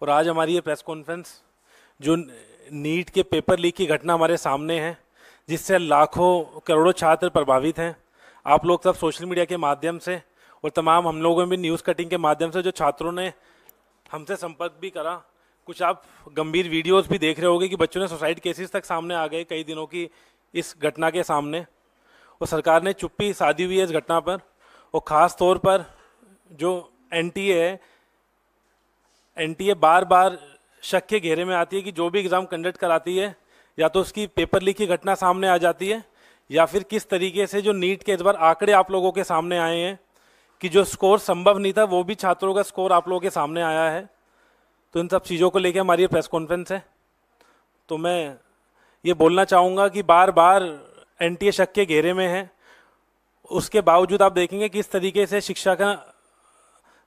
और आज हमारी ये प्रेस कॉन्फ्रेंस जो नीट के पेपर लीक की घटना हमारे सामने है, जिससे लाखों करोड़ों छात्र प्रभावित हैं। आप लोग सब सोशल मीडिया के माध्यम से और तमाम हम लोगों में भी न्यूज़ कटिंग के माध्यम से जो छात्रों ने हमसे संपर्क भी करा, कुछ आप गंभीर वीडियोस भी देख रहे होंगे कि बच्चों ने सुसाइड केसेस तक सामने आ गए कई दिनों की इस घटना के सामने। और सरकार ने चुप्पी साधी हुई है इस घटना पर। और ख़ास तौर पर जो एनटीए है, एनटीए बार बार शक के घेरे में आती है कि जो भी एग्ज़ाम कंडक्ट कराती है या तो उसकी पेपर लीक की घटना सामने आ जाती है, या फिर किस तरीके से जो नीट के इस बार आंकड़े आप लोगों के सामने आए हैं कि जो स्कोर संभव नहीं था वो भी छात्रों का स्कोर आप लोगों के सामने आया है। तो इन सब चीज़ों को लेकर हमारी प्रेस कॉन्फ्रेंस है। तो मैं ये बोलना चाहूँगा कि बार बार एनटीए शक के घेरे में है, उसके बावजूद आप देखेंगे किस तरीके से शिक्षा का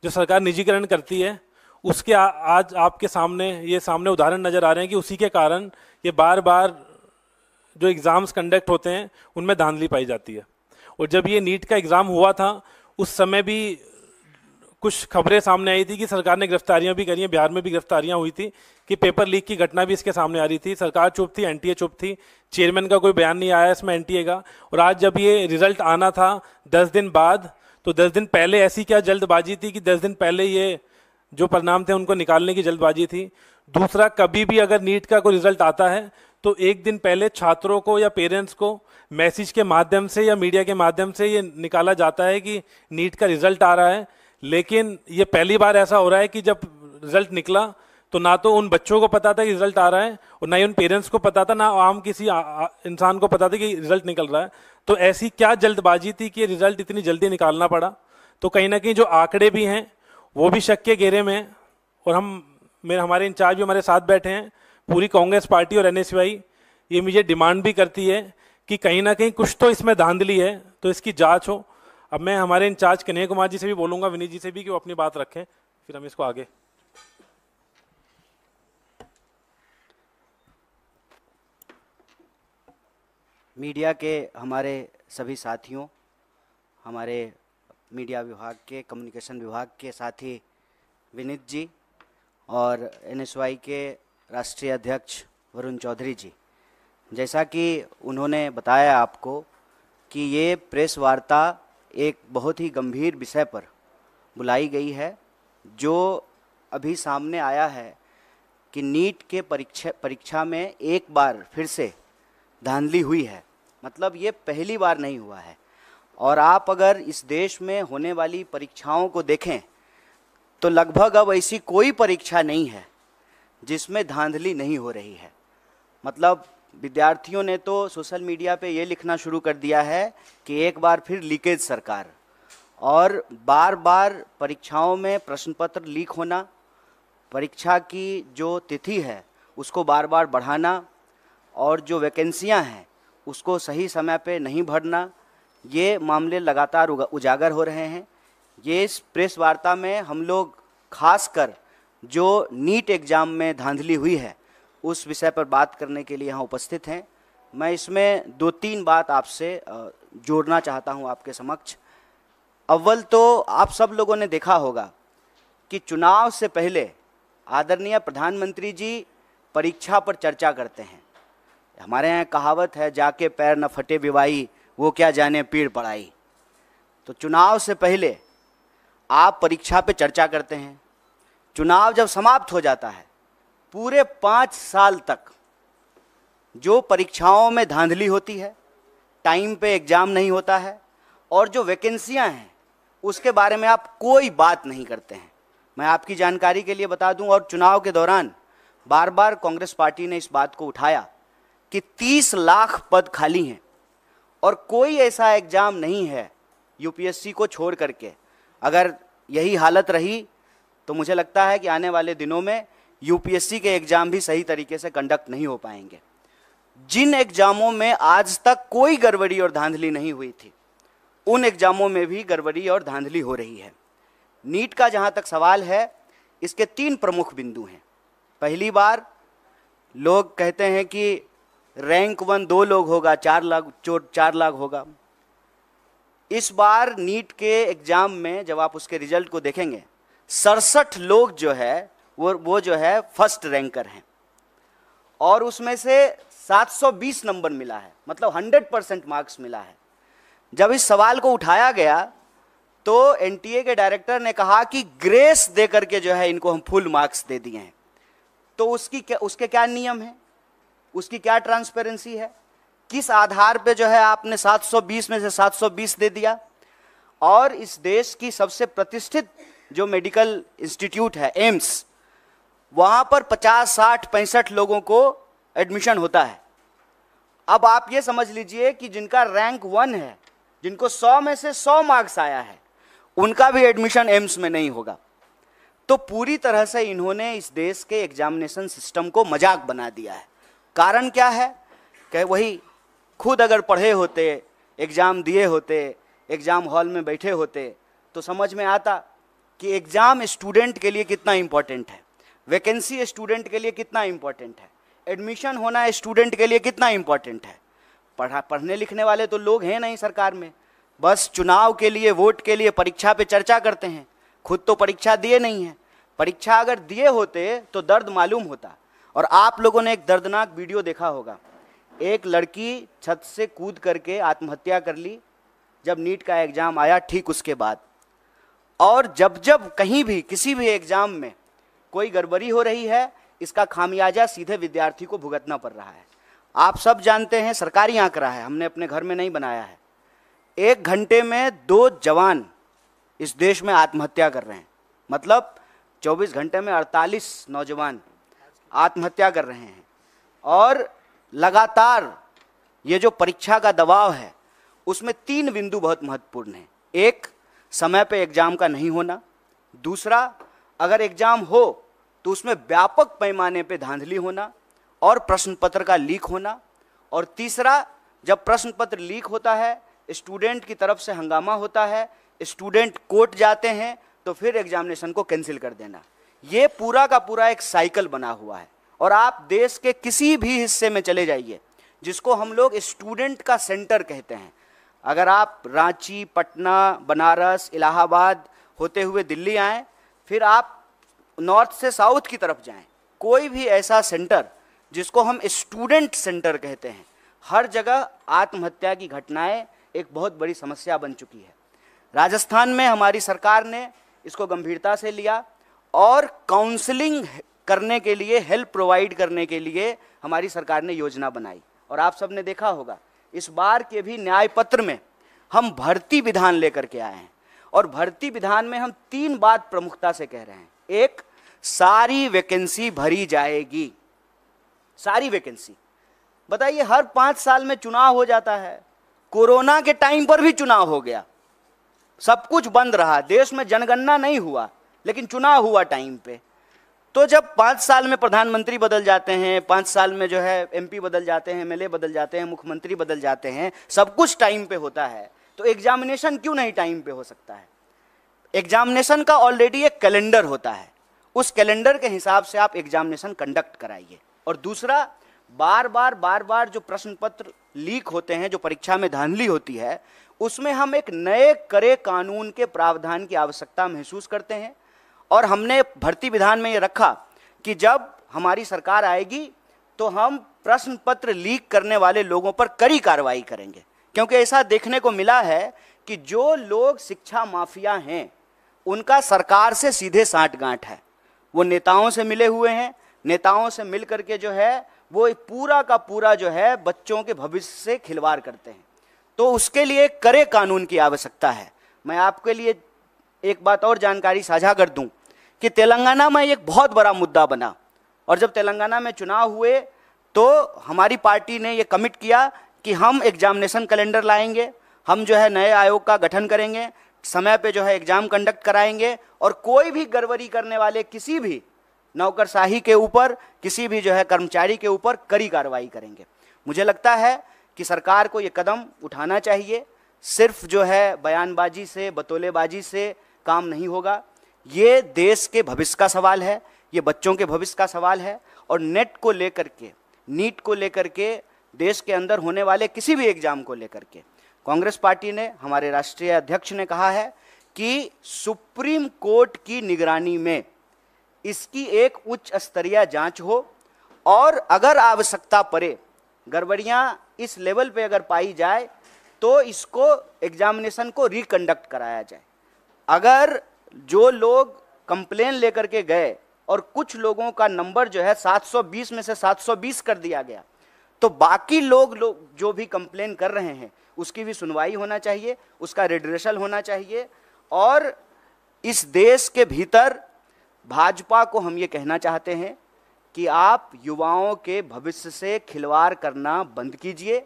जो सरकार निजीकरण करती है उसके आज आपके सामने ये उदाहरण नज़र आ रहे हैं कि उसी के कारण ये बार बार जो एग्ज़ाम्स कंडक्ट होते हैं उनमें धांधली पाई जाती है। और जब ये नीट का एग्ज़ाम हुआ था उस समय भी कुछ खबरें सामने आई थी कि सरकार ने गिरफ्तारियां भी करी हैं, बिहार में भी गिरफ्तारियां हुई थी कि पेपर लीक की घटना भी इसके सामने आ रही थी। सरकार चुप थी, एनटीए चुप थी, चेयरमैन का कोई बयान नहीं आया इसमें एनटीए का। और आज जब ये रिजल्ट आना था 10 दिन बाद, तो 10 दिन पहले ऐसी क्या जल्दबाजी थी कि 10 दिन पहले ये जो परिणाम थे उनको निकालने की जल्दबाजी थी। दूसरा, कभी भी अगर नीट का कोई रिजल्ट आता है तो एक दिन पहले छात्रों को या पेरेंट्स को मैसेज के माध्यम से या मीडिया के माध्यम से ये निकाला जाता है कि नीट का रिजल्ट आ रहा है। लेकिन ये पहली बार ऐसा हो रहा है कि जब रिजल्ट निकला तो ना तो उन बच्चों को पता था कि रिजल्ट आ रहा है और ना ही उन पेरेंट्स को पता था, ना आम किसी इंसान को पता था कि रिजल्ट निकल रहा है। तो ऐसी क्या जल्दबाजी थी कि रिजल्ट इतनी जल्दी निकालना पड़ा। तो कहीं ना कहीं जो आंकड़े भी हैं वो भी शक के घेरे में हैं। और हमारे इंचार्ज भी हमारे साथ बैठे हैं, पूरी कांग्रेस पार्टी और एनएसयूआई ये मुझे डिमांड भी करती है कि कहीं ना कहीं कुछ तो इसमें धांधली है, तो इसकी जांच हो। अब मैं हमारे इंचार्ज कन्हैया कुमार जी से भी बोलूंगा, विनीत जी से भी, कि वो अपनी बात रखें, फिर हम इसको आगे। मीडिया के हमारे सभी साथियों, हमारे मीडिया विभाग के, कम्युनिकेशन विभाग के साथी विनीत जी और एनएसयूआई के राष्ट्रीय अध्यक्ष वरुण चौधरी जी, जैसा कि उन्होंने बताया आपको कि ये प्रेस वार्ता एक बहुत ही गंभीर विषय पर बुलाई गई है। जो अभी सामने आया है कि नीट के परीक्षा में एक बार फिर से धांधली हुई है, मतलब ये पहली बार नहीं हुआ है। और आप अगर इस देश में होने वाली परीक्षाओं को देखें तो लगभग अब ऐसी कोई परीक्षा नहीं है जिसमें धांधली नहीं हो रही है। मतलब विद्यार्थियों ने तो सोशल मीडिया पे ये लिखना शुरू कर दिया है कि एक बार फिर लीकेज सरकार, और बार बार परीक्षाओं में प्रश्न पत्र लीक होना, परीक्षा की जो तिथि है उसको बार बार बढ़ाना, और जो वैकेंसियां हैं उसको सही समय पे नहीं भरना, ये मामले लगातार उजागर हो रहे हैं। ये इस प्रेस वार्ता में हम लोग खासकर जो नीट एग्ज़ाम में धांधली हुई है उस विषय पर बात करने के लिए यहाँ उपस्थित हैं। मैं इसमें 2-3 बात आपसे जोड़ना चाहता हूँ आपके समक्ष। अव्वल तो आप सब लोगों ने देखा होगा कि चुनाव से पहले आदरणीय प्रधानमंत्री जी परीक्षा पर चर्चा करते हैं। हमारे यहाँ कहावत है, जाके पैर न फटे विवाही, वो क्या जाने पीड़ पड़ाई। तो चुनाव से पहले आप परीक्षा पे चर्चा करते हैं, चुनाव जब समाप्त हो जाता है पूरे 5 साल तक जो परीक्षाओं में धांधली होती है, टाइम पे एग्ज़ाम नहीं होता है, और जो वैकेंसियां हैं उसके बारे में आप कोई बात नहीं करते हैं। मैं आपकी जानकारी के लिए बता दूं, और चुनाव के दौरान बार बार कांग्रेस पार्टी ने इस बात को उठाया कि 30 लाख पद खाली हैं और कोई ऐसा एग्ज़ाम नहीं है यूपीएससी को छोड़ करके। अगर यही हालत रही तो मुझे लगता है कि आने वाले दिनों में यूपीएससी के एग्ज़ाम भी सही तरीके से कंडक्ट नहीं हो पाएंगे। जिन एग्ज़ामों में आज तक कोई गड़बड़ी और धांधली नहीं हुई थी, उन एग्ज़ामों में भी गड़बड़ी और धांधली हो रही है। नीट का जहाँ तक सवाल है, इसके 3 प्रमुख बिंदु हैं। पहली बार लोग कहते हैं कि रैंक 1 2 लोग होगा, 4 लाख होगा। इस बार नीट के एग्ज़ाम में जब आप उसके रिजल्ट को देखेंगे, 67 लोग जो है वो जो है फर्स्ट रैंकर हैं, और उसमें से 720 नंबर मिला है, मतलब 100% मार्क्स मिला है। जब इस सवाल को उठाया गया तो एनटीए के डायरेक्टर ने कहा कि ग्रेस दे करके जो है इनको हम फुल मार्क्स दे दिए हैं। तो उसके क्या नियम है, उसकी क्या ट्रांसपेरेंसी है, किस आधार पे जो है आपने 720 में से 720 दे दिया? और इस देश की सबसे प्रतिष्ठित जो मेडिकल इंस्टीट्यूट है एम्स, वहां पर 50, 60, 65 लोगों को एडमिशन होता है। अब आप ये समझ लीजिए कि जिनका रैंक 1 है, जिनको 100 में से 100 मार्क्स आया है, उनका भी एडमिशन एम्स में नहीं होगा। तो पूरी तरह से इन्होंने इस देश के एग्जामिनेशन सिस्टम को मजाक बना दिया है। कारण क्या है कि वही खुद अगर पढ़े होते, एग्ज़ाम दिए होते, एग्ज़ाम हॉल में बैठे होते, तो समझ में आता कि एग्ज़ाम स्टूडेंट के लिए कितना इम्पोर्टेंट है, वैकेंसी स्टूडेंट के लिए कितना इम्पोर्टेंट है, एडमिशन होना स्टूडेंट के लिए कितना इम्पोर्टेंट है। पढ़ने लिखने वाले तो लोग हैं नहीं सरकार में, बस चुनाव के लिए, वोट के लिए परीक्षा पे चर्चा करते हैं, खुद तो परीक्षा दिए नहीं हैं। परीक्षा अगर दिए होते तो दर्द मालूम होता। और आप लोगों ने एक दर्दनाक वीडियो देखा होगा, एक लड़की छत से कूद करके आत्महत्या कर ली जब नीट का एग्ज़ाम आया ठीक उसके बाद। और जब जब कहीं भी किसी भी एग्ज़ाम में कोई गड़बड़ी हो रही है, इसका खामियाजा सीधे विद्यार्थी को भुगतना पड़ रहा है। आप सब जानते हैं, सरकारी आंकड़ा है, हमने अपने घर में नहीं बनाया है, 1 घंटे में 2 जवान इस देश में आत्महत्या कर रहे हैं। मतलब 24 घंटे में 48 नौजवान आत्महत्या कर रहे हैं। और लगातार ये जो परीक्षा का दबाव है, उसमें 3 बिंदु बहुत महत्वपूर्ण हैं। एक, समय पे एग्ज़ाम का नहीं होना। दूसरा, अगर एग्ज़ाम हो तो उसमें व्यापक पैमाने पे धांधली होना और प्रश्न पत्र का लीक होना। और तीसरा, जब प्रश्न पत्र लीक होता है, स्टूडेंट की तरफ से हंगामा होता है, स्टूडेंट कोर्ट जाते हैं, तो फिर एग्जामिनेशन को कैंसिल कर देना। ये पूरा का पूरा एक साइकिल बना हुआ है। और आप देश के किसी भी हिस्से में चले जाइए, जिसको हम लोग स्टूडेंट का सेंटर कहते हैं, अगर आप रांची, पटना, बनारस, इलाहाबाद होते हुए दिल्ली आएँ, फिर आप नॉर्थ से साउथ की तरफ जाएं, कोई भी ऐसा सेंटर जिसको हम स्टूडेंट सेंटर कहते हैं, हर जगह आत्महत्या की घटनाएं एक बहुत बड़ी समस्या बन चुकी है। राजस्थान में हमारी सरकार ने इसको गंभीरता से लिया और काउंसलिंग करने के लिए, हेल्प प्रोवाइड करने के लिए हमारी सरकार ने योजना बनाई। और आप सब ने देखा होगा, इस बार के भी न्याय पत्र में हम भर्ती विधान लेकर के आए हैं। और भर्ती विधान में हम 3 बात प्रमुखता से कह रहे हैं। एक, सारी वैकेंसी भरी जाएगी, सारी वैकेंसी। बताइए, हर 5 साल में चुनाव हो जाता है, कोरोना के टाइम पर भी चुनाव हो गया, सब कुछ बंद रहा, देश में जनगणना नहीं हुआ, लेकिन चुनाव हुआ टाइम पे। तो जब 5 साल में प्रधानमंत्री बदल जाते हैं, 5 साल में जो है एमपी बदल जाते हैं, एमएलए बदल जाते हैं, मुख्यमंत्री बदल जाते हैं, सब कुछ टाइम पे होता है, तो एग्जामिनेशन क्यों नहीं टाइम पे हो सकता है? एग्जामिनेशन का ऑलरेडी एक कैलेंडर होता है, उस कैलेंडर के हिसाब से आप एग्जामिनेशन कंडक्ट कराइए। और दूसरा, बार बार जो प्रश्न पत्र लीक होते हैं, जो परीक्षा में धांधली होती है, उसमें हम एक नए कड़े कानून के प्रावधान की आवश्यकता महसूस करते हैं। और हमने भर्ती विधान में ये रखा कि जब हमारी सरकार आएगी तो हम प्रश्न पत्र लीक करने वाले लोगों पर कड़ी कार्रवाई करेंगे। क्योंकि ऐसा देखने को मिला है कि जो लोग शिक्षा माफिया हैं, उनका सरकार से सीधे साठगांठ है। वो नेताओं से मिले हुए हैं, नेताओं से मिल करके जो है वो पूरा का पूरा जो है बच्चों के भविष्य से खिलवाड़ करते हैं। तो उसके लिए कड़े कानून की आवश्यकता है। मैं आपके लिए एक बात और जानकारी साझा कर दूं कि तेलंगाना में एक बहुत बड़ा मुद्दा बना, और जब तेलंगाना में चुनाव हुए तो हमारी पार्टी ने ये कमिट किया कि हम एग्जामिनेशन कैलेंडर लाएंगे, हम जो है नए आयोग का गठन करेंगे, समय पे जो है एग्जाम कंडक्ट कराएंगे, और कोई भी गड़बड़ी करने वाले किसी भी नौकरशाही के ऊपर, किसी भी जो है कर्मचारी के ऊपर कड़ी कार्रवाई करेंगे। मुझे लगता है कि सरकार को ये कदम उठाना चाहिए। सिर्फ जो है बयानबाजी से, बतौलेबाजी से काम नहीं होगा। ये देश के भविष्य का सवाल है, ये बच्चों के भविष्य का सवाल है। और नेट को लेकर के, नीट को लेकर के, देश के अंदर होने वाले किसी भी एग्जाम को लेकर के कांग्रेस पार्टी ने, हमारे राष्ट्रीय अध्यक्ष ने कहा है कि सुप्रीम कोर्ट की निगरानी में इसकी एक उच्च स्तरीय जांच हो और अगर आवश्यकता पड़े, गड़बड़ियां इस लेवल पे अगर पाई जाए तो इसको एग्जामिनेशन को रिकंडक्ट कराया जाए। अगर जो लोग कंप्लेन लेकर के गए और कुछ लोगों का नंबर जो है 720 में से 720 कर दिया गया, तो बाकी लोग जो भी कंप्लेन कर रहे हैं उसकी भी सुनवाई होना चाहिए, उसका रिड्रेसल होना चाहिए। और इस देश के भीतर भाजपा को हम ये कहना चाहते हैं कि आप युवाओं के भविष्य से खिलवाड़ करना बंद कीजिए,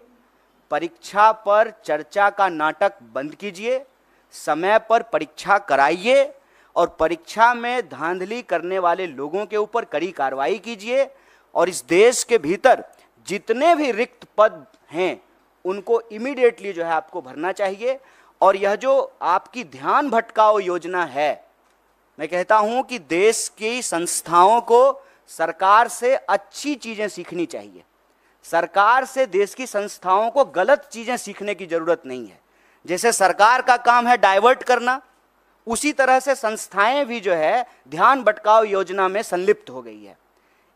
परीक्षा पर चर्चा का नाटक बंद कीजिए, समय पर परीक्षा कराइए और परीक्षा में धांधली करने वाले लोगों के ऊपर कड़ी कार्रवाई कीजिए। और इस देश के भीतर जितने भी रिक्त पद हैं उनको इमीडिएटली जो है आपको भरना चाहिए। और यह जो आपकी ध्यान भटकाओ योजना है, मैं कहता हूं कि देश की संस्थाओं को सरकार से अच्छी चीजें सीखनी चाहिए। सरकार से देश की संस्थाओं को गलत चीजें सीखने की जरूरत नहीं है। जैसे सरकार का काम है डाइवर्ट करना, उसी तरह से संस्थाएं भी जो है ध्यान भटकाओ योजना में संलिप्त हो गई है।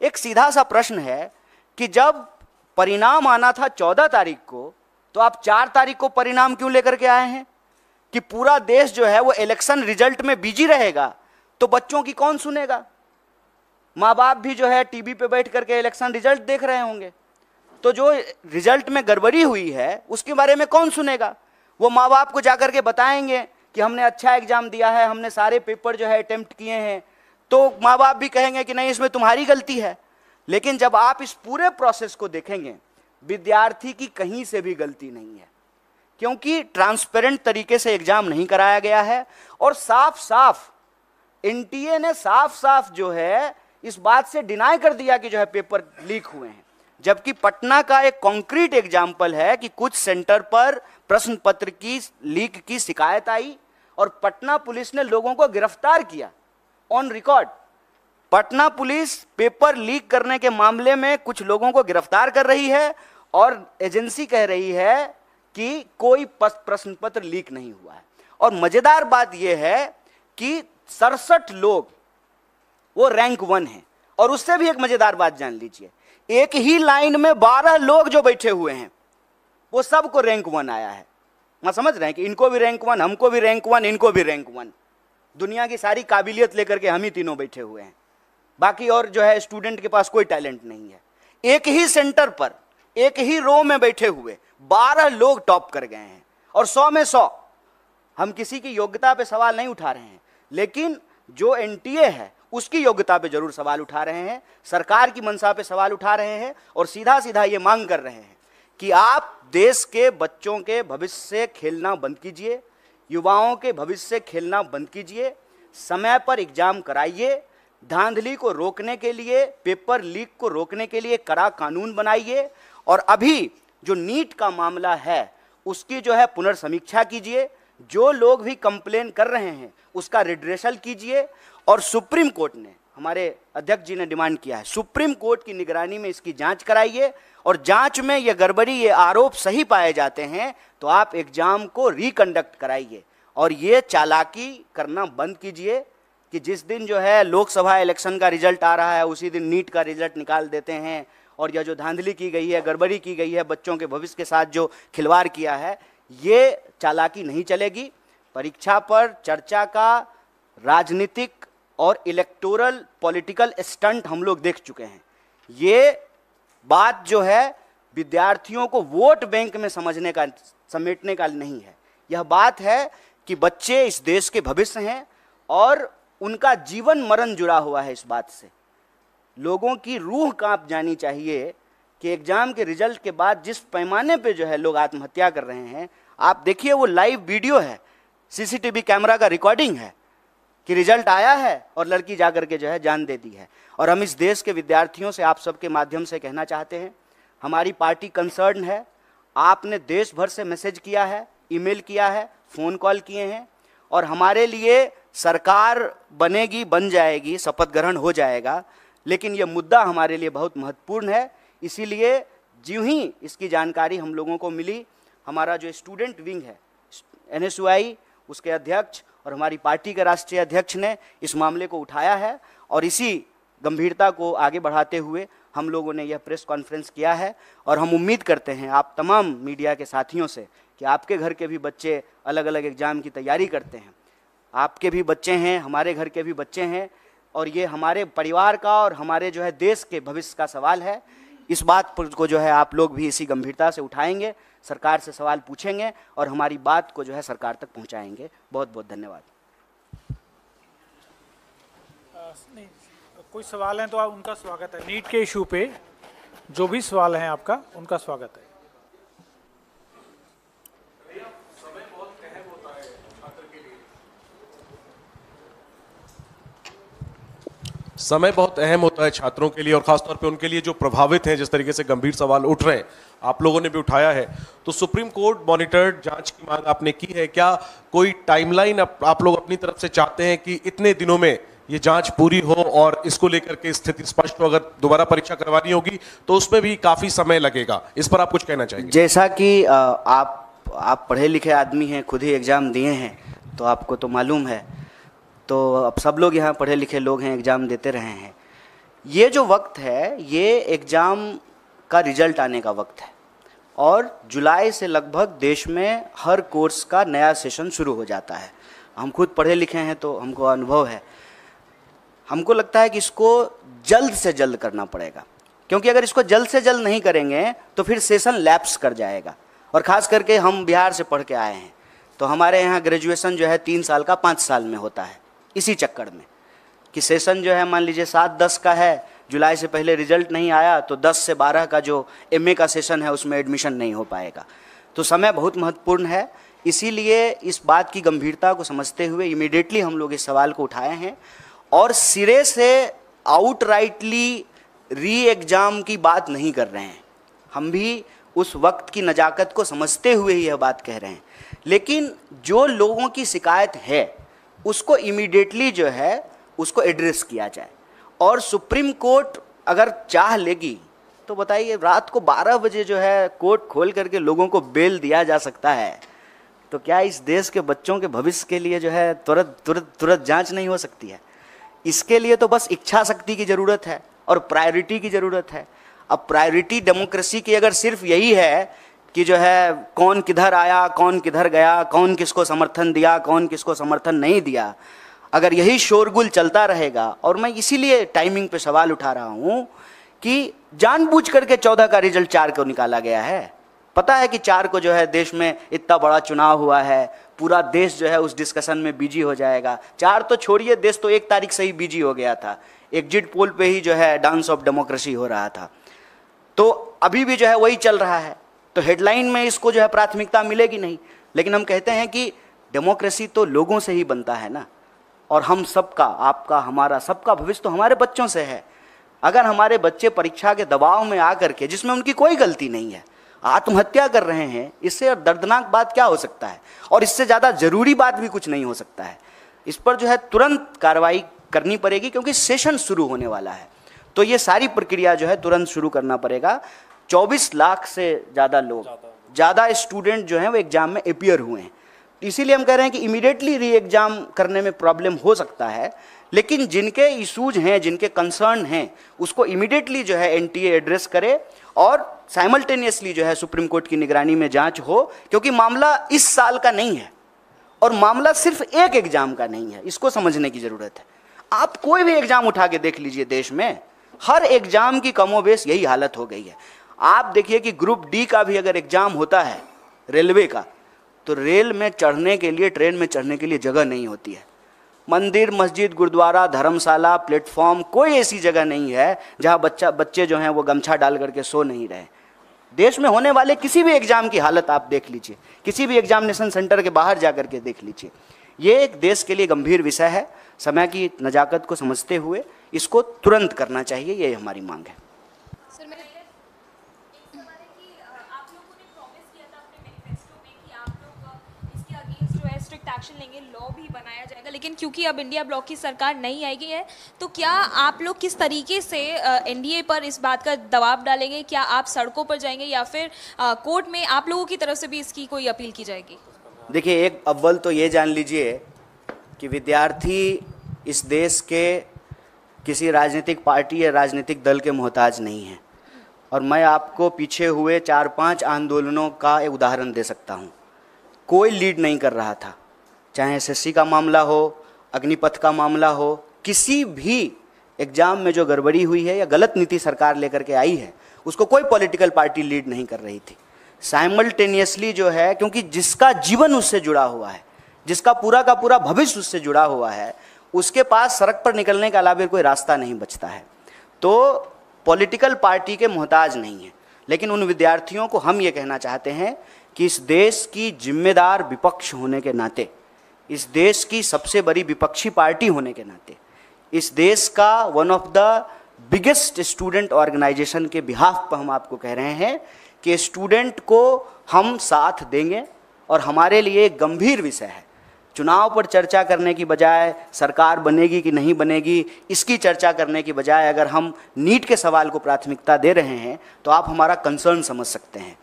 एक सीधा सा प्रश्न है कि जब परिणाम आना था 14 तारीख को, तो आप 4 तारीख को परिणाम क्यों लेकर के आए हैं? कि पूरा देश जो है वो इलेक्शन रिजल्ट में बिजी रहेगा तो बच्चों की कौन सुनेगा? माँ बाप भी जो है टीवी पे बैठ करके इलेक्शन रिजल्ट देख रहे होंगे, तो जो रिजल्ट में गड़बड़ी हुई है उसके बारे में कौन सुनेगा? वो माँ बाप को जाकर के बताएंगे कि हमने अच्छा एग्जाम दिया है, हमने सारे पेपर जो है अटेम्प्ट किए हैं, तो माँ बाप भी कहेंगे कि नहीं इसमें तुम्हारी गलती है। लेकिन जब आप इस पूरे प्रोसेस को देखेंगे, विद्यार्थी की कहीं से भी गलती नहीं है, क्योंकि ट्रांसपेरेंट तरीके से एग्जाम नहीं कराया गया है। और साफ साफ एनटीए ने साफ साफ जो है इस बात से डिनाई कर दिया कि जो है पेपर लीक हुए हैं। जबकि पटना का एक कॉन्क्रीट एग्जाम्पल है कि कुछ सेंटर पर प्रश्न पत्र की लीक की शिकायत आई और पटना पुलिस ने लोगों को गिरफ्तार किया on record. Patna police paper leak करने के मामले में कुछ लोगों को गिरफ्तार कर रही है और एजेंसी कह रही है कि कोई प्रश्न पत्र लीक नहीं हुआ है। और मजेदार बात यह है कि 67 लोग वो रैंक 1 है। और उससे भी एक मजेदार बात जान लीजिए, एक ही लाइन में 12 लोग जो बैठे हुए हैं वो सबको रैंक 1 आया है। मैं समझ रहे हैं कि इनको भी रैंक 1, हमको भी रैंक 1, इनको भी रैंक 1। दुनिया की सारी काबिलियत लेकर के हम ही तीनों बैठे हुए हैं, बाकी और जो है स्टूडेंट के पास कोई टैलेंट नहीं है। एक ही सेंटर पर एक ही रो में बैठे हुए 12 लोग टॉप कर गए हैं और 100 में 100। हम किसी की योग्यता पे सवाल नहीं उठा रहे हैं, लेकिन जो एनटीए है उसकी योग्यता पे जरूर सवाल उठा रहे हैं, सरकार की मंशा पे सवाल उठा रहे हैं और सीधा सीधा ये मांग कर रहे हैं कि आप देश के बच्चों के भविष्य से खेलना बंद कीजिए, युवाओं के भविष्य से खेलना बंद कीजिए, समय पर एग्जाम कराइए, धांधली को रोकने के लिए, पेपर लीक को रोकने के लिए कड़ा कानून बनाइए। और अभी जो नीट का मामला है उसकी जो है पुनर्समीक्षा कीजिए, जो लोग भी कंप्लेन कर रहे हैं उसका रिड्रेसल कीजिए। और सुप्रीम कोर्ट ने, हमारे अध्यक्ष जी ने डिमांड किया है, सुप्रीम कोर्ट की निगरानी में इसकी जांच कराइए और जांच में ये गड़बड़ी, ये आरोप सही पाए जाते हैं तो आप एग्जाम को रिकंडक्ट कराइए और ये चालाकी करना बंद कीजिए कि जिस दिन जो है लोकसभा इलेक्शन का रिजल्ट आ रहा है उसी दिन नीट का रिजल्ट निकाल देते हैं। और यह जो धांधली की गई है, गड़बड़ी की गई है, बच्चों के भविष्य के साथ जो खिलवाड़ किया है, ये चालाकी नहीं चलेगी। परीक्षा पर चर्चा का राजनीतिक और इलेक्टोरल पॉलिटिकल स्टंट हम लोग देख चुके हैं। ये बात जो है विद्यार्थियों को वोट बैंक में समझने का, समेटने का नहीं है। यह बात है कि बच्चे इस देश के भविष्य हैं और उनका जीवन मरण जुड़ा हुआ है इस बात से। लोगों की रूह कांप जानी चाहिए कि एग्जाम के रिजल्ट के बाद जिस पैमाने पे जो है लोग आत्महत्या कर रहे हैं। आप देखिए, वो लाइव वीडियो है, सीसीटीवी कैमरा का रिकॉर्डिंग है कि रिजल्ट आया है और लड़की जाकर के जो है जान दे दी है। और हम इस देश के विद्यार्थियों से आप सबके माध्यम से कहना चाहते हैं, हमारी पार्टी कंसर्न है। आपने देश भर से मैसेज किया है, ईमेल किया है, फ़ोन कॉल किए हैं और हमारे लिए सरकार बनेगी, बन जाएगी, शपथ ग्रहण हो जाएगा, लेकिन ये मुद्दा हमारे लिए बहुत महत्वपूर्ण है। इसीलिए ज्यों ही इसकी जानकारी हम लोगों को मिली, हमारा जो स्टूडेंट विंग है एनएसयूआई, उसके अध्यक्ष और हमारी पार्टी के राष्ट्रीय अध्यक्ष ने इस मामले को उठाया है और इसी गंभीरता को आगे बढ़ाते हुए हम लोगों ने यह प्रेस कॉन्फ्रेंस किया है। और हम उम्मीद करते हैं आप तमाम मीडिया के साथियों से कि आपके घर के भी बच्चे अलग अलग एग्ज़ाम की तैयारी करते हैं, आपके भी बच्चे हैं, हमारे घर के भी बच्चे हैं, और ये हमारे परिवार का और हमारे जो है देश के भविष्य का सवाल है। इस बात को जो है आप लोग भी इसी गंभीरता से उठाएंगे, सरकार से सवाल पूछेंगे और हमारी बात को जो है सरकार तक पहुंचाएंगे। बहुत बहुत धन्यवाद। नहीं, कोई सवाल है तो आप उनका स्वागत है। नीट के इशू पे जो भी सवाल हैं आपका, उनका स्वागत है। समय बहुत अहम होता है छात्रों के लिए और खासतौर पे उनके लिए जो प्रभावित हैं। जिस तरीके से गंभीर सवाल उठ रहे हैं, आप लोगों ने भी उठाया है, तो सुप्रीम कोर्ट मॉनिटर्ड जांच की मांग आपने की है। क्या कोई टाइमलाइन आप लोग अपनी तरफ से चाहते हैं कि इतने दिनों में ये जांच पूरी हो और इसको लेकर के स्थिति स्पष्ट हो? अगर दोबारा परीक्षा करवानी होगी तो उसमें भी काफी समय लगेगा, इस पर आप कुछ कहना चाहेंगे? जैसा कि आप पढ़े लिखे आदमी हैं, खुद ही एग्ज़ाम दिए हैं, तो आपको तो मालूम है। तो अब सब लोग यहाँ पढ़े लिखे लोग हैं, एग्ज़ाम देते रहे हैं। ये जो वक्त है, ये एग्ज़ाम का रिजल्ट आने का वक्त है और जुलाई से लगभग देश में हर कोर्स का नया सेशन शुरू हो जाता है। हम खुद पढ़े लिखे हैं तो हमको अनुभव है। हमको लगता है कि इसको जल्द से जल्द करना पड़ेगा, क्योंकि अगर इसको जल्द से जल्द नहीं करेंगे तो फिर सेशन लैप्स कर जाएगा। और ख़ास करके हम बिहार से पढ़ के आए हैं, तो हमारे यहाँ ग्रेजुएशन जो है 3 साल का 5 साल में होता है। इसी चक्कर में कि सेशन जो है मान लीजिए 7-10 का है, जुलाई से पहले रिजल्ट नहीं आया तो 10 से 12 का जो एमए का सेशन है उसमें एडमिशन नहीं हो पाएगा। तो समय बहुत महत्वपूर्ण है। इसीलिए इस बात की गंभीरता को समझते हुए इमीडिएटली हम लोग इस सवाल को उठाए हैं और सिरे से आउटराइटली री एग्ज़ाम की बात नहीं कर रहे हैं। हम भी उस वक्त की नज़ाकत को समझते हुए ही यह बात कह रहे हैं, लेकिन जो लोगों की शिकायत है उसको इमीडिएटली जो है उसको एड्रेस किया जाए। और सुप्रीम कोर्ट अगर चाह लेगी तो बताइए, रात को 12 बजे जो है कोर्ट खोल करके लोगों को बेल दिया जा सकता है, तो क्या इस देश के बच्चों के भविष्य के लिए जो है तुरंत जांच नहीं हो सकती है? इसके लिए तो बस इच्छा शक्ति की ज़रूरत है और प्रायोरिटी की ज़रूरत है। अब प्रायोरिटी डेमोक्रेसी की अगर सिर्फ यही है कि जो है कौन किधर आया, कौन किधर गया, कौन किसको समर्थन दिया, कौन किसको समर्थन नहीं दिया, अगर यही शोरगुल चलता रहेगा, और मैं इसीलिए टाइमिंग पे सवाल उठा रहा हूँ कि जानबूझ करके 14 का रिजल्ट 4 को निकाला गया है। पता है कि 4 को जो है देश में इतना बड़ा चुनाव हुआ है, पूरा देश जो है उस डिस्कशन में बिजी हो जाएगा। 4 तो छोड़िए, देश तो 1 तारीख से ही बिजी हो गया था। एग्जिट पोल पे ही जो है डांस ऑफ डेमोक्रेसी हो रहा था, तो अभी भी जो है वही चल रहा है। तो हेडलाइन में इसको जो है प्राथमिकता मिलेगी नहीं। लेकिन हम कहते हैं कि डेमोक्रेसी तो लोगों से ही बनता है ना, और हम सबका, आपका, हमारा, सबका भविष्य तो हमारे बच्चों से है। अगर हमारे बच्चे परीक्षा के दबाव में आकर के, जिसमें उनकी कोई गलती नहीं है, आत्महत्या कर रहे हैं, इससे और दर्दनाक बात क्या हो सकता है? और इससे ज़्यादा ज़रूरी बात भी कुछ नहीं हो सकता है। इस पर जो है तुरंत कार्रवाई करनी पड़ेगी, क्योंकि सेशन शुरू होने वाला है। तो ये सारी प्रक्रिया जो है तुरंत शुरू करना पड़ेगा। 24 लाख से ज़्यादा लोग, ज़्यादा स्टूडेंट जो हैं वो एग्ज़ाम में अपीयर हुए हैं। इसीलिए हम कह रहे हैं कि इमीडिएटली री एग्ज़ाम करने में प्रॉब्लम हो सकता है, लेकिन जिनके इशूज हैं, जिनके कंसर्न हैं, उसको इमीडिएटली जो है एनटीए एड्रेस करे और साइमल्टेनियसली जो है सुप्रीम कोर्ट की निगरानी में जांच हो, क्योंकि मामला इस साल का नहीं है और मामला सिर्फ एक एग्ज़ाम का नहीं है। इसको समझने की ज़रूरत है। आप कोई भी एग्ज़ाम उठा के देख लीजिए, देश में हर एग्ज़ाम की कमोबेश यही हालत हो गई है। आप देखिए कि ग्रुप डी का भी अगर एग्ज़ाम होता है रेलवे का, तो रेल में चढ़ने के लिए, ट्रेन में चढ़ने के लिए जगह नहीं होती है। मंदिर, मस्जिद, गुरुद्वारा, धर्मशाला, प्लेटफॉर्म, कोई ऐसी जगह नहीं है जहां बच्चे जो हैं वो गमछा डाल करके सो नहीं रहे। देश में होने वाले किसी भी एग्ज़ाम की हालत आप देख लीजिए, किसी भी एग्जामिनेशन सेंटर के बाहर जा करके देख लीजिए। ये एक देश के लिए गंभीर विषय है। समय की नज़ाकत को समझते हुए इसको तुरंत करना चाहिए, ये हमारी मांग है। सर, मेरे एक सवाल है कि आप लोगों ने प्रॉमिस किया था अपने मैनिफेस्टो में कि आप लोग इसके अगेंस्ट जो है स्ट्रिक्ट एक्शन लेंगे, लॉ भी बनाया जाएगा, लेकिन क्योंकि अब इंडिया ब्लॉक की सरकार नहीं आएगी है, तो क्या आप लोग किस तरीके से एनडीए पर इस बात का दबाव डालेंगे? क्या आप सड़कों पर जाएंगे या फिर कोर्ट में आप लोगों की तरफ से भी इसकी कोई अपील की जाएगी? देखिए, एक अव्वल तो ये जान लीजिए कि विद्यार्थी इस देश के किसी राजनीतिक पार्टी या राजनीतिक दल के मोहताज नहीं हैं। और मैं आपको पीछे हुए 4-5 आंदोलनों का एक उदाहरण दे सकता हूँ। कोई लीड नहीं कर रहा था, चाहे एसएससी का मामला हो, अग्निपथ का मामला हो, किसी भी एग्जाम में जो गड़बड़ी हुई है या गलत नीति सरकार लेकर के आई है, उसको कोई पॉलिटिकल पार्टी लीड नहीं कर रही थी। साइमल्टेनियसली जो है, क्योंकि जिसका जीवन उससे जुड़ा हुआ है, जिसका पूरा का पूरा भविष्य उससे जुड़ा हुआ है, उसके पास सड़क पर निकलने के अलावा कोई रास्ता नहीं बचता है। तो पॉलिटिकल पार्टी के मोहताज नहीं है। लेकिन उन विद्यार्थियों को हम ये कहना चाहते हैं कि इस देश की जिम्मेदार विपक्ष होने के नाते, इस देश की सबसे बड़ी विपक्षी पार्टी होने के नाते, इस देश का one of the biggest student organisation के बिहाफ पर हम आपको कह रहे हैं कि स्टूडेंट को हम साथ देंगे। और हमारे लिए एक गंभीर विषय है, चुनाव पर चर्चा करने की बजाय, सरकार बनेगी कि नहीं बनेगी इसकी चर्चा करने की बजाय, अगर हम नीट के सवाल को प्राथमिकता दे रहे हैं तो आप हमारा कंसर्न समझ सकते हैं।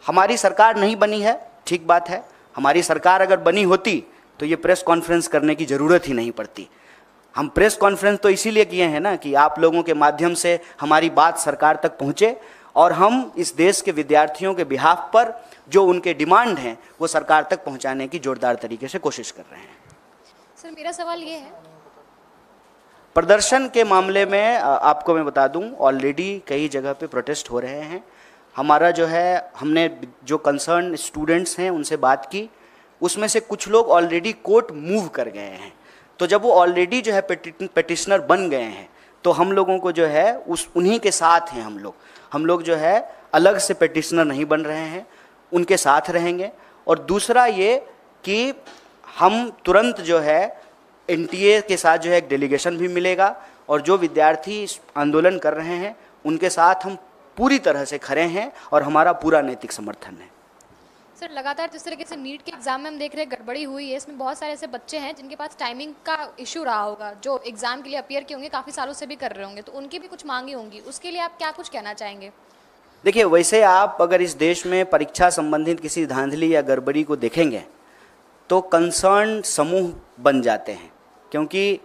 हमारी सरकार नहीं बनी है, ठीक बात है। हमारी सरकार अगर बनी होती तो ये प्रेस कॉन्फ्रेंस करने की ज़रूरत ही नहीं पड़ती। हम प्रेस कॉन्फ्रेंस तो इसीलिए किए हैं ना कि आप लोगों के माध्यम से हमारी बात सरकार तक पहुँचे और हम इस देश के विद्यार्थियों के बिहाफ पर जो उनके डिमांड हैं वो सरकार तक पहुंचाने की जोरदार तरीके से कोशिश कर रहे हैं। सर मेरा सवाल ये है, प्रदर्शन के मामले में आपको मैं बता दूं, ऑलरेडी कई जगह पे प्रोटेस्ट हो रहे हैं। हमारा जो है, हमने जो कंसर्न स्टूडेंट्स हैं उनसे बात की, उसमें से कुछ लोग ऑलरेडी कोर्ट मूव कर गए हैं। तो जब वो ऑलरेडी जो है पेटिशनर बन गए हैं तो हम लोगों को जो है उन्हीं के साथ हैं। हम लोग जो है अलग से पेटिशनर नहीं बन रहे हैं, उनके साथ रहेंगे। और दूसरा ये कि हम तुरंत जो है एनटीए के साथ जो है एक डेलीगेशन भी मिलेगा और जो विद्यार्थी आंदोलन कर रहे हैं उनके साथ हम पूरी तरह से खड़े हैं और हमारा पूरा नैतिक समर्थन है। सर लगातार जिस तरीके से नीट के एग्जाम में हम देख रहे हैं गड़बड़ी हुई है, इसमें बहुत सारे ऐसे बच्चे हैं जिनके पास टाइमिंग का इशू रहा होगा, जो एग्जाम के लिए अपीयर किए होंगे, काफ़ी सालों से भी कर रहे होंगे, तो उनकी भी कुछ मांगी होंगी, उसके लिए आप क्या कुछ कहना चाहेंगे? देखिए, वैसे आप अगर इस देश में परीक्षा संबंधित किसी धांधली या गड़बड़ी को देखेंगे तो कंसर्न समूह बन जाते हैं। क्योंकि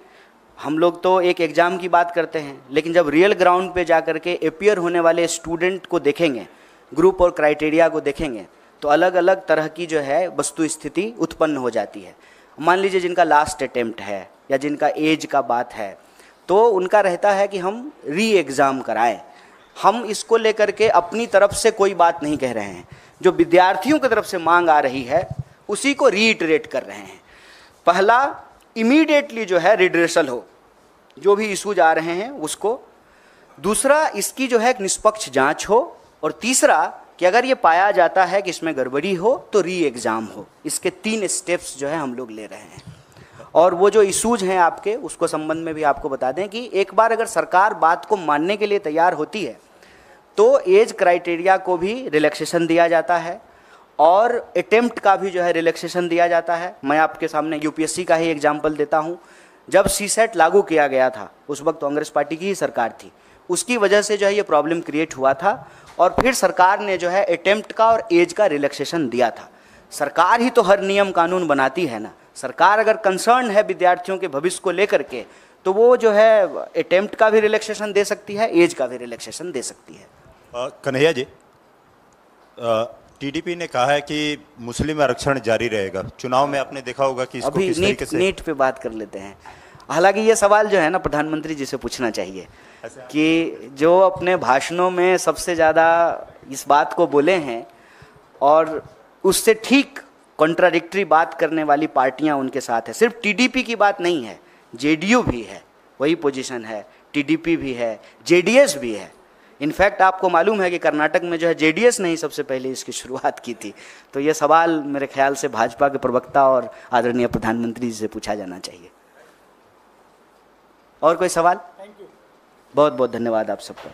हम लोग तो एक एग्ज़ाम की बात करते हैं, लेकिन जब रियल ग्राउंड पे जा कर के अपीयर होने वाले स्टूडेंट को देखेंगे, ग्रुप और क्राइटेरिया को देखेंगे, तो अलग अलग तरह की जो है वस्तु स्थिति उत्पन्न हो जाती है। मान लीजिए जिनका लास्ट अटेम्प्ट है या जिनका एज का बात है, तो उनका रहता है कि हम री एग्ज़ाम कराएं। हम इसको लेकर के अपनी तरफ से कोई बात नहीं कह रहे हैं, जो विद्यार्थियों की तरफ से मांग आ रही है उसी को रीइटरेट कर रहे हैं। पहला, इमीडिएटली जो है रिड्रेसल हो, जो भी इशूज आ रहे हैं उसको। दूसरा, इसकी जो है एक निष्पक्ष जांच हो। और तीसरा कि अगर ये पाया जाता है कि इसमें गड़बड़ी हो तो री एग्ज़ाम हो। इसके 3 स्टेप्स जो है हम लोग ले रहे हैं। और वो जो इशूज हैं आपके, उसको संबंध में भी आपको बता दें कि एक बार अगर सरकार बात को मानने के लिए तैयार होती है तो एज क्राइटेरिया को भी रिलैक्सेशन दिया जाता है और अटेम्प्ट का भी जो है रिलैक्सेशन दिया जाता है। मैं आपके सामने यूपीएससी का ही एग्जाम्पल देता हूँ। जब सीसेट लागू किया गया था उस वक्त कांग्रेस पार्टी की ही सरकार थी, उसकी वजह से जो है ये प्रॉब्लम क्रिएट हुआ था और फिर सरकार ने जो है अटेम्प्ट का और एज का रिलैक्सेशन दिया था। सरकार ही तो हर नियम कानून बनाती है ना। सरकार अगर कंसर्न है विद्यार्थियों के भविष्य को लेकर के तो वो जो है अटेम्प्ट का भी रिलैक्सेशन दे सकती है, एज का भी रिलैक्सेशन दे सकती है। कन्हैया जी, टीडीपी ने कहा है कि मुस्लिम आरक्षण जारी रहेगा। चुनाव में आपने देखा होगा कि इसको अभी किस तरीके से नीट पे बात कर लेते हैं। हालांकि ये सवाल जो है ना प्रधानमंत्री जी से पूछना चाहिए कि जो अपने भाषणों में सबसे ज़्यादा इस बात को बोले हैं और उससे ठीक कॉन्ट्राडिक्टरी बात करने वाली पार्टियां उनके साथ है। सिर्फ टीडीपी की बात नहीं है, जेडीयू भी है, वही पोजीशन है, टीडीपी भी है, जेडीएस भी है। इनफैक्ट आपको मालूम है कि कर्नाटक में जो है जेडीएस ने ही सबसे पहले इसकी शुरुआत की थी। तो ये सवाल मेरे ख्याल से भाजपा के प्रवक्ता और आदरणीय प्रधानमंत्री जी से पूछा जाना चाहिए। और कोई सवाल? बहुत बहुत धन्यवाद आप सबका।